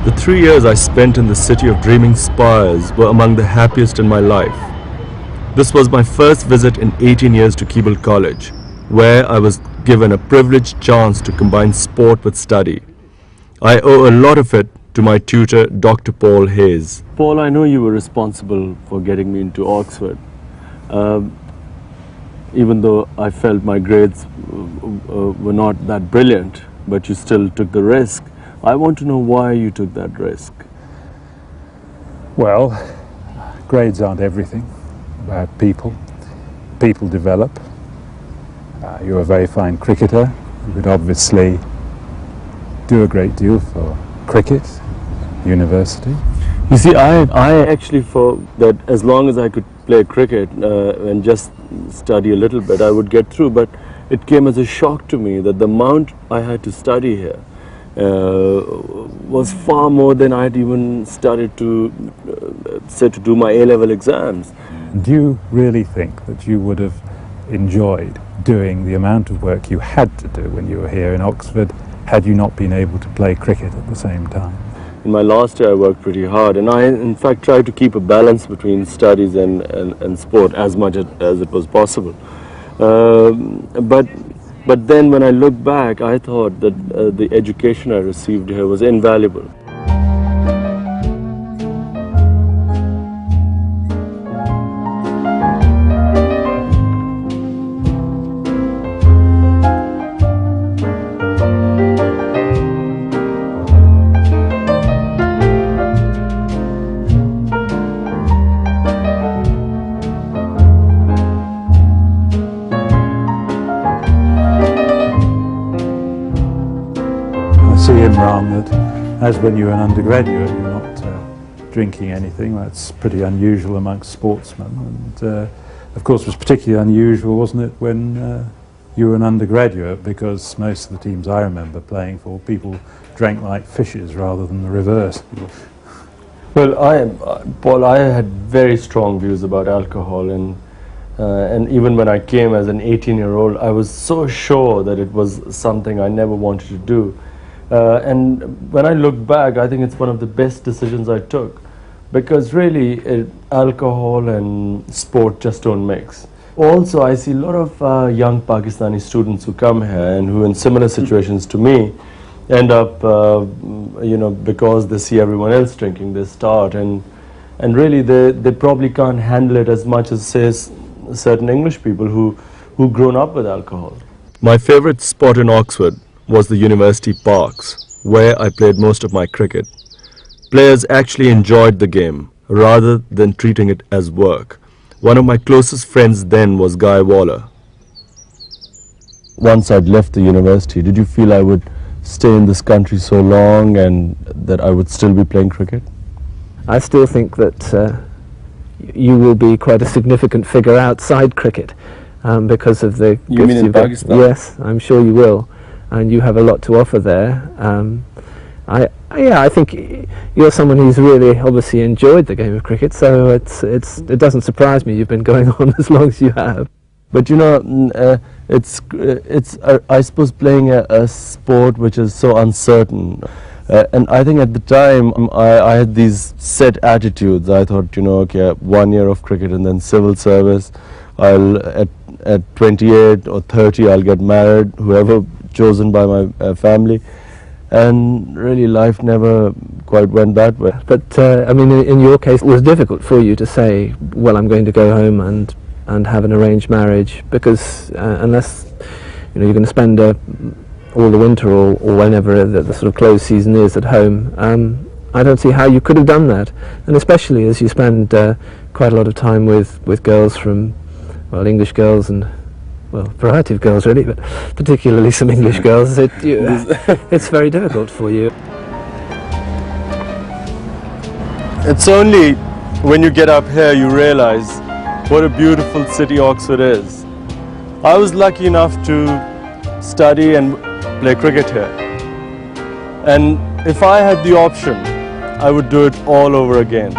The 3 years I spent in the city of dreaming spires were among the happiest in my life. This was my first visit in 18 years to Keble College, where I was given a privileged chance to combine sport with study. I owe a lot of it to my tutor, Dr. Paul Hayes. Paul, I know you were responsible for getting me into Oxford. Even though I felt my grades were not that brilliant, but you still took the risk. I want to know why you took that risk. Well, grades aren't everything. About people. People develop. You're a very fine cricketer. You could obviously do a great deal for cricket, university. You see, I actually thought that as long as I could play cricket and just study a little bit, I would get through. But it came as a shock to me that the amount I had to study here was far more than I had even studied to, say, to do my A-level exams. Do you really think that you would have enjoyed doing the amount of work you had to do when you were here in Oxford had you not been able to play cricket at the same time? In my last year I worked pretty hard, and I in fact tried to keep a balance between studies and sport as much as it was possible. But then when I look back, I thought that the education I received here was invaluable. See, Imran, that as when you're an undergraduate you're not drinking anything. That's pretty unusual amongst sportsmen, and of course it was particularly unusual, wasn't it, when you were an undergraduate, because most of the teams I remember playing for, people drank like fishes rather than the reverse. Well, Paul, I had very strong views about alcohol, and even when I came as an 18-year-old, I was so sure that it was something I never wanted to do. And when I look back, I think it's one of the best decisions I took, because really alcohol and sport just don't mix. Also, I see a lot of young Pakistani students who come here and who in similar situations to me end up, because they see everyone else drinking, they start, and really they probably can't handle it as much as, say, certain English people who've grown up with alcohol. My favorite spot in Oxford was the university parks, where I played most of my cricket. Players actually enjoyed the game, rather than treating it as work. One of my closest friends then was Guy Waller. Once I'd left the university, did you feel I would stay in this country so long and that I would still be playing cricket? I still think that you will be quite a significant figure outside cricket because of the You mean in Pakistan? Yes, I'm sure you will. And you have a lot to offer there. I think you're someone who's really obviously enjoyed the game of cricket, so it doesn't surprise me you've been going on as long as you have. But you know, I suppose playing a sport which is so uncertain. And I think at the time I had these set attitudes. I thought, okay, 1 year of cricket and then civil service. At 28 or 30 I'll get married, whoever chosen by my family, and really life never quite went that way. But I mean, in your case, it was difficult for you to say, well, I'm going to go home and have an arranged marriage, because unless you're going to spend all the winter or whenever the sort of closed season is at home, I don't see how you could have done that, and especially as you spend quite a lot of time with girls from, well, English girls and, well, a variety of girls really, but particularly some English girls. It's very difficult for you. It's only when you get up here you realize what a beautiful city Oxford is. I was lucky enough to study and play cricket here, and if I had the option, I would do it all over again.